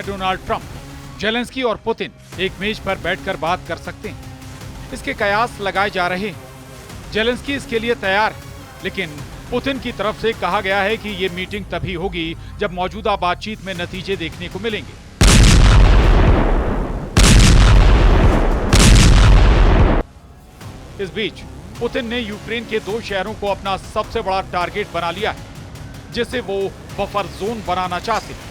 क्या Donald Trump, Zelensky और Putin एक मेज पर बैठकर बात कर सकते हैं? इसके कयास लगाए जा रहे हैं। जेलेंस्की इसके लिए तैयार है, लेकिन पुतिन की तरफ से कहा गया है कि ये मीटिंग तभी होगी जब मौजूदा बातचीत में नतीजे देखने को मिलेंगे। इस बीच पुतिन ने यूक्रेन के 2 शहरों को अपना सबसे बड़ा टारगेट बना लिया है, जिसे वो बफर जोन बनाना चाहते हैं।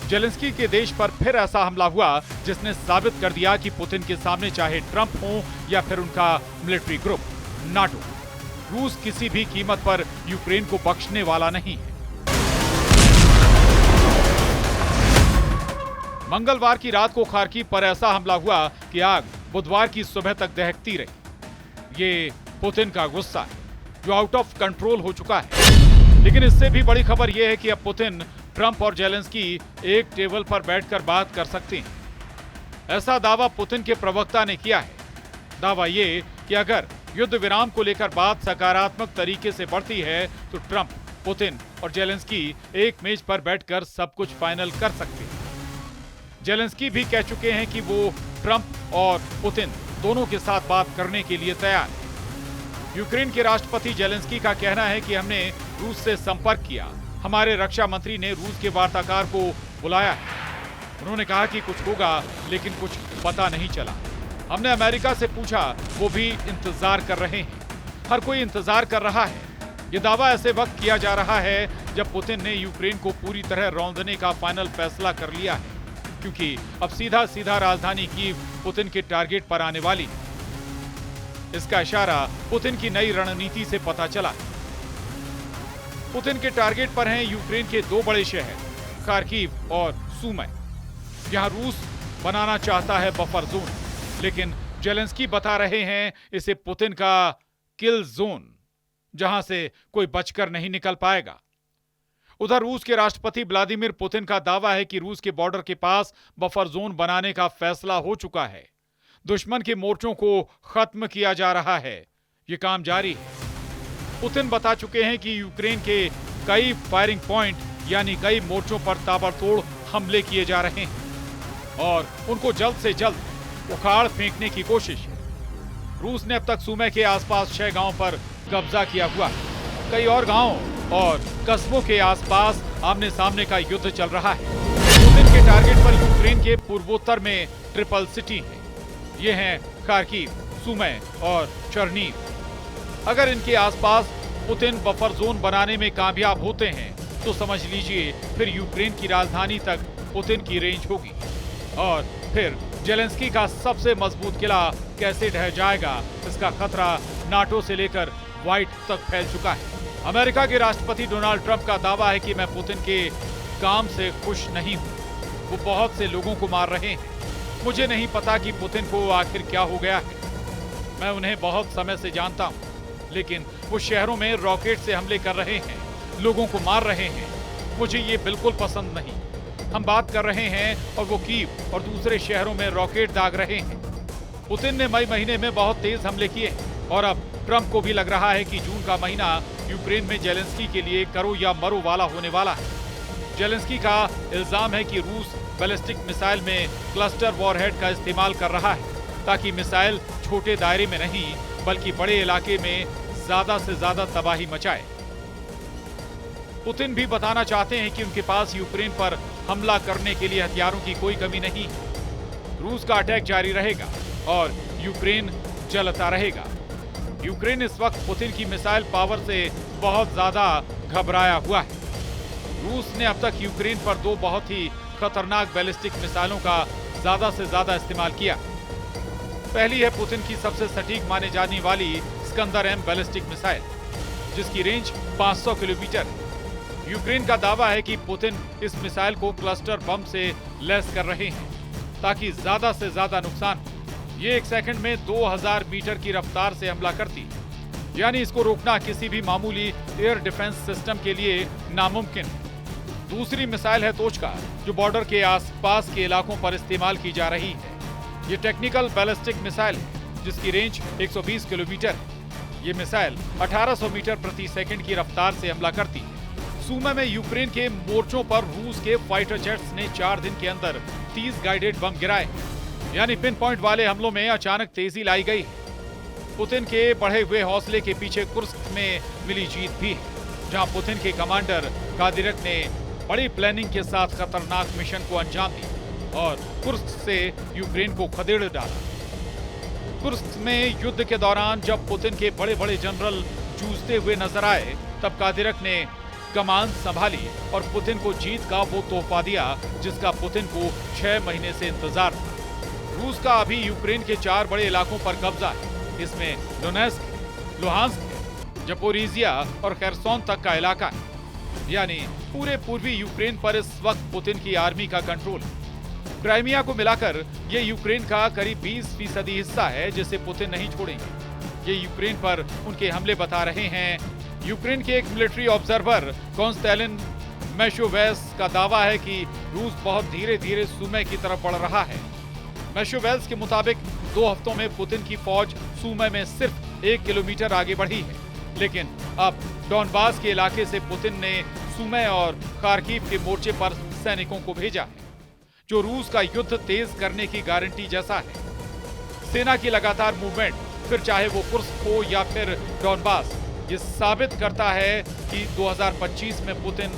जेलेंस्की के देश पर फिर ऐसा हमला हुआ जिसने साबित कर दिया कि पुतिन के सामने चाहे ट्रंप हो या फिर उनका मिलिट्री ग्रुप नाटो, रूस किसी भी कीमत पर यूक्रेन को बख्शने वाला नहीं है। मंगलवार की रात को खार्किव पर ऐसा हमला हुआ कि आग बुधवार की सुबह तक दहकती रही। ये पुतिन का गुस्सा है जो आउट ऑफ कंट्रोल हो चुका है। लेकिन इससे भी बड़ी खबर यह है कि अब पुतिन, ट्रंप और जेलेंस्की एक टेबल पर बैठकर बात कर सकते हैं। ऐसा दावा पुतिन के प्रवक्ता ने किया है। दावा ये कि अगर युद्ध विराम को लेकर बात सकारात्मक तरीके से बढ़ती है तो ट्रंप, पुतिन और जेलेंस्की एक मेज पर बैठकर सब कुछ फाइनल कर सकते हैं। जेलेंस्की भी कह चुके हैं कि वो ट्रंप और पुतिन दोनों के साथ बात करने के लिए तैयार है। यूक्रेन के राष्ट्रपति जेलेंस्की का कहना है कि हमने रूस से संपर्क किया। हमारे रक्षा मंत्री ने रूस के वार्ताकार को बुलाया है। उन्होंने कहा कि कुछ होगा, लेकिन कुछ पता नहीं चला। हमने अमेरिका से पूछा, वो भी इंतजार कर रहे हैं। हर कोई इंतजार कर रहा है। ये दावा ऐसे वक्त किया जा रहा है जब पुतिन ने यूक्रेन को पूरी तरह रौंदने का फाइनल फैसला कर लिया है, क्योंकि अब सीधा सीधा राजधानी कीव पुतिन के टारगेट पर आने वाली है। इसका इशारा पुतिन की नई रणनीति से पता चला। पुतिन के टारगेट पर हैं यूक्रेन के 2 बड़े शहर खार्किव और सुमी। यहां रूस बनाना चाहता है बफर जोन, लेकिन जेलेंस्की बता रहे हैं इसे पुतिन का किल जोन, जहां से कोई बचकर नहीं निकल पाएगा। उधर रूस के राष्ट्रपति व्लादिमीर पुतिन का दावा है कि रूस के बॉर्डर के पास बफर जोन बनाने का फैसला हो चुका है। दुश्मन के मोर्चों को खत्म किया जा रहा है। ये काम जारी है। पुतिन बता चुके हैं कि यूक्रेन के कई फायरिंग पॉइंट यानी कई मोर्चों पर ताबड़तोड़ हमले किए जा रहे हैं और उनको जल्द से जल्द उखाड़ फेंकने की कोशिश है। रूस ने अब तक सुमी के आसपास 6 गांवों पर कब्जा किया हुआ है। कई और गांवों और कस्बों के आसपास आमने सामने का युद्ध चल रहा है। पुतिन के टारगेट पर यूक्रेन के पूर्वोत्तर में ट्रिपल सिटी है। ये हैं खार्किव, सुमी और चर्नीव। अगर इनके आसपास पुतिन बफर जोन बनाने में कामयाब होते हैं तो समझ लीजिए फिर यूक्रेन की राजधानी तक पुतिन की रेंज होगी और फिर जेलेंस्की का सबसे मजबूत किला कैसे ढह जाएगा, इसका खतरा नाटो से लेकर व्हाइट तक फैल चुका है। अमेरिका के राष्ट्रपति डोनाल्ड ट्रंप का दावा है कि मैं पुतिन के काम से खुश नहीं हूं। वो बहुत से लोगों को मार रहे हैं। मुझे नहीं पता कि पुतिन को आखिर क्या हो गया है। मैं उन्हें बहुत समय से जानता हूं, लेकिन वो शहरों में रॉकेट से हमले कर रहे हैं, लोगों को मार रहे हैं। मुझे ये बिल्कुल पसंद नहीं। हम बात कर रहे हैं और वो कीव और दूसरे शहरों में रॉकेट दाग रहे हैं। पुतिन ने मई महीने में बहुत तेज हमले किए और अब ट्रंप को भी लग रहा है कि जून का महीना यूक्रेन में जेलेंस्की के लिए करो या मरो वाला होने वाला है। जेलेंस्की का इल्जाम है कि रूस बैलिस्टिक मिसाइल में क्लस्टर वॉरहेड का इस्तेमाल कर रहा है ताकि मिसाइल छोटे दायरे में नहीं बल्कि बड़े इलाके में ज्यादा से ज्यादा तबाही मचाए। पुतिन भी बताना चाहते हैं कि उनके पास यूक्रेन पर हमला करने के लिए हथियारों की कोई कमी नहीं। रूस का अटैक जारी रहेगा और यूक्रेन जलता रहेगा। यूक्रेन इस वक्त पुतिन की मिसाइल पावर से बहुत ज्यादा घबराया हुआ है। रूस ने अब तक यूक्रेन पर 2 बहुत ही खतरनाक बैलिस्टिक मिसाइलों का ज्यादा से ज्यादा इस्तेमाल किया। पहली है पुतिन की सबसे सटीक माने जाने वाली स्कंदर M बैलिस्टिक मिसाइल, जिसकी रेंज 500 किलोमीटर है। यूक्रेन का दावा है कि पुतिन इस मिसाइल को क्लस्टर बम से लैस कर रहे हैं ताकि ज्यादा से ज्यादा नुकसान हो। ये 1 सेकंड में 2000 मीटर की रफ्तार से हमला करती है, यानी इसको रोकना किसी भी मामूली एयर डिफेंस सिस्टम के लिए नामुमकिन है। दूसरी मिसाइल है तोचका, जो बॉर्डर के आसपास के इलाकों पर इस्तेमाल की जा रही है। ये टेक्निकल बैलिस्टिक मिसाइल है जिसकी रेंज 120 किलोमीटर है। ये मिसाइल 1800 मीटर प्रति सेकंड की रफ्तार से हमला करती है। सूमा में यूक्रेन के मोर्चों पर रूस के फाइटर जेट्स ने 4 दिन के अंदर 30 गाइडेड बम गिराए, यानी पिन पॉइंट वाले हमलों में अचानक तेजी लाई गई। पुतिन के बढ़े हुए हौसले के पीछे कुर्स्क में मिली जीत भी है, जहां पुतिन के कमांडर कादिरक ने बड़ी प्लानिंग के साथ खतरनाक मिशन को अंजाम दिया और कुर्स्क से यूक्रेन को खदेड़ डाला। कुर्स्क में युद्ध के दौरान जब पुतिन के बड़े बड़े जनरल जूझते हुए नजर आए, तब कादिरक ने कमान संभाली और पुतिन को जीत का वो तोहफा दिया जिसका पुतिन को 6 महीने से इंतजार था। रूस का अभी यूक्रेन के 4 बड़े इलाकों पर कब्जा है। इसमें डोनेस्क, लुहांस्क, जपोरीजिया और खेरसोन तक का इलाका है, यानी पूरे पूर्वी यूक्रेन पर इस वक्त पुतिन की आर्मी का कंट्रोल है। क्राइमिया को मिलाकर ये यूक्रेन का करीब 20% हिस्सा है जिसे पुतिन नहीं छोड़ेंगे। ये यूक्रेन पर उनके हमले बता रहे हैं। यूक्रेन के एक मिलिट्री ऑब्जर्वर कॉन्स्टेलिन मैशोवेस का दावा है कि रूस बहुत धीरे धीरे सुमे की तरफ बढ़ रहा है। मैशोवेल्स के मुताबिक 2 हफ्तों में पुतिन की फौज सुमे में सिर्फ 1 किलोमीटर आगे बढ़ी है, लेकिन अब डॉनबास के इलाके से पुतिन ने सुमे और खार्किव के मोर्चे पर सैनिकों को भेजा है, जो रूस का युद्ध तेज करने की गारंटी जैसा है। सेना की लगातार मूवमेंट, फिर चाहे वो कुर्स्क हो या फिर डॉनबास, ये साबित करता है कि 2025 में पुतिन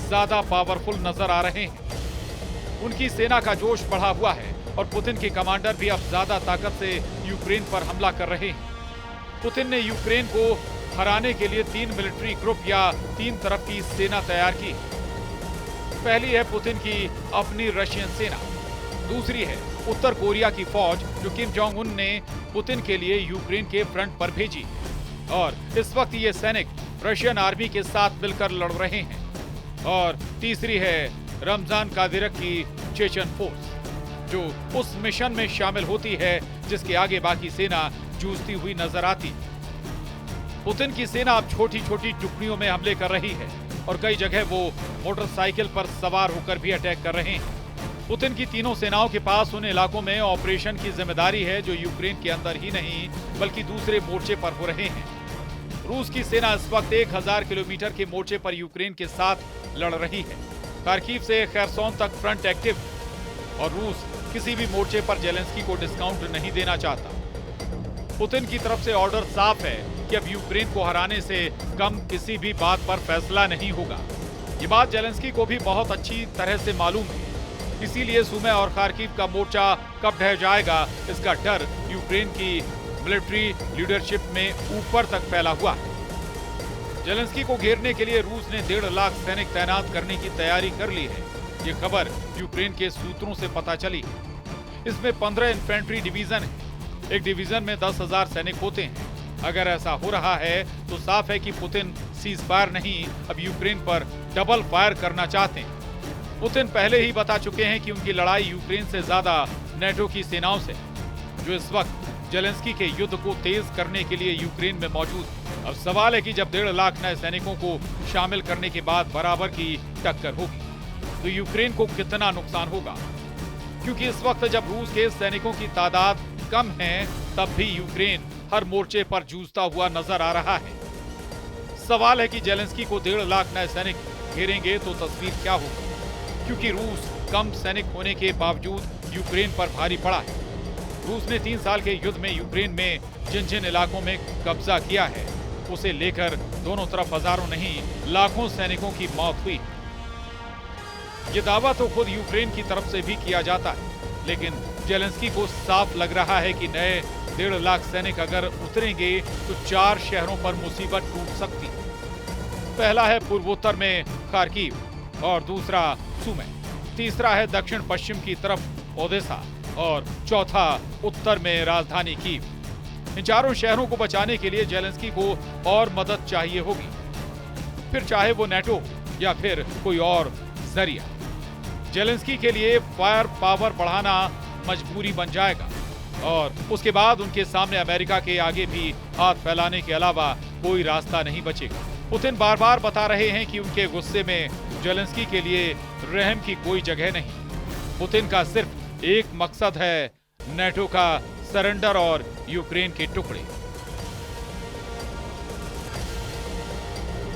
ज्यादा पावरफुल नजर आ रहे हैं। उनकी सेना का जोश बढ़ा हुआ है और पुतिन के कमांडर भी अब ज्यादा ताकत से यूक्रेन पर हमला कर रहे हैं। पुतिन ने यूक्रेन को हराने के लिए 3 मिलिट्री ग्रुप या 3 तरफ की सेना तैयार की। पहली है पुतिन की अपनी रशियन सेना, दूसरी है उत्तर कोरिया की फौज जो किम जोंग उन ने पुतिन के लिए यूक्रेन के फ्रंट पर भेजी, और इस वक्त ये सैनिक रशियन आर्मी के साथ मिलकर लड़ रहे हैं। और तीसरी है रमजान कादिरक की चेचन फोर्स, जो उस मिशन में शामिल होती है जिसके आगे बाकी सेना जूझती हुई नजर आती। पुतिन की सेना अब छोटी छोटी टुकड़ियों में हमले कर रही है और कई जगह वो मोटरसाइकिल पर सवार होकर भी अटैक कर रहे हैं। पुतिन की तीनों सेनाओं के पास उन इलाकों में ऑपरेशन की जिम्मेदारी है जो यूक्रेन के अंदर ही नहीं बल्कि दूसरे मोर्चे पर हो रहे हैं। रूस की सेना इस वक्त 1000 किलोमीटर के मोर्चे पर यूक्रेन के साथ लड़ रही है। खार्किव से खेरसोन तक फ्रंट एक्टिव, और रूस किसी भी मोर्चे पर जेलेंस्की को डिस्काउंट नहीं देना चाहता। पुतिन की तरफ से ऑर्डर साफ है कि अब यूक्रेन को हराने से कम किसी भी बात पर फैसला नहीं होगा। ये बात जेलेंस्की को भी बहुत अच्छी तरह से मालूम है, इसीलिए सुमे और खार्किव का मोर्चा कब ढह जाएगा इसका डर यूक्रेन की मिलिट्री लीडरशिप में ऊपर तक फैला हुआ है। जेलेंस्की को घेरने के लिए रूस ने 1.5 लाख सैनिक तैनात करने की तैयारी कर ली है। ये खबर यूक्रेन के सूत्रों से पता चली। इसमें 15 इन्फेंट्री डिवीजन है। एक डिवीजन में 10,000 सैनिक होते हैं। अगर ऐसा हो रहा है तो साफ है कि पुतिन सीज फायर नहीं, अब यूक्रेन पर डबल फायर करना चाहते हैं। पुतिन पहले ही बता चुके हैं कि उनकी लड़ाई यूक्रेन से ज्यादा नेटो की सेनाओं से, जो इस वक्त जेलेंस्की के युद्ध को तेज करने के लिए यूक्रेन में मौजूद है। अब सवाल है कि जब 1.5 लाख नए सैनिकों को शामिल करने के बाद बराबर की टक्कर होगी तो यूक्रेन को कितना नुकसान होगा, क्योंकि इस वक्त जब रूस के सैनिकों की तादाद कम है तब भी यूक्रेन हर मोर्चे पर जूझता हुआ नजर आ रहा है। सवाल है कि जेलेंस्की को 1.5 लाख नए सैनिक घेरेंगे तो तस्वीर क्या होगी, क्योंकि रूस कम सैनिक होने के बावजूद यूक्रेन पर भारी पड़ा है। रूस ने 3 साल के युद्ध में यूक्रेन में जिन जिन इलाकों में कब्जा किया है उसे लेकर दोनों तरफ हजारों नहीं लाखों सैनिकों की मौत हुई। ये दावा तो खुद यूक्रेन की तरफ से भी किया जाता है, लेकिन जेलेंस्की को साफ लग रहा है कि नए 1.5 लाख सैनिक अगर उतरेंगे तो 4 शहरों पर मुसीबत टूट सकती। पहला है पूर्वोत्तर में खार्किव और दूसरा सुमे, तीसरा है दक्षिण पश्चिम की तरफ ओदेसा और चौथा उत्तर में राजधानी कीव। इन चारों शहरों को बचाने के लिए जेलेंस्की को और मदद चाहिए होगी, फिर चाहे वो नेटो या फिर कोई और जरिया। जेलेंस्की के लिए फायर पावर बढ़ाना मजबूरी बन जाएगा और उसके बाद उनके सामने अमेरिका के आगे भी हाथ फैलाने के अलावा कोई रास्ता नहीं बचेगा। पुतिन बार बार बता रहे हैं कि उनके गुस्से में जेलेंस्की के लिए रहम की कोई जगह नहीं। पुतिन का सिर्फ एक मकसद है, नेटो का सरेंडर और यूक्रेन के टुकड़े।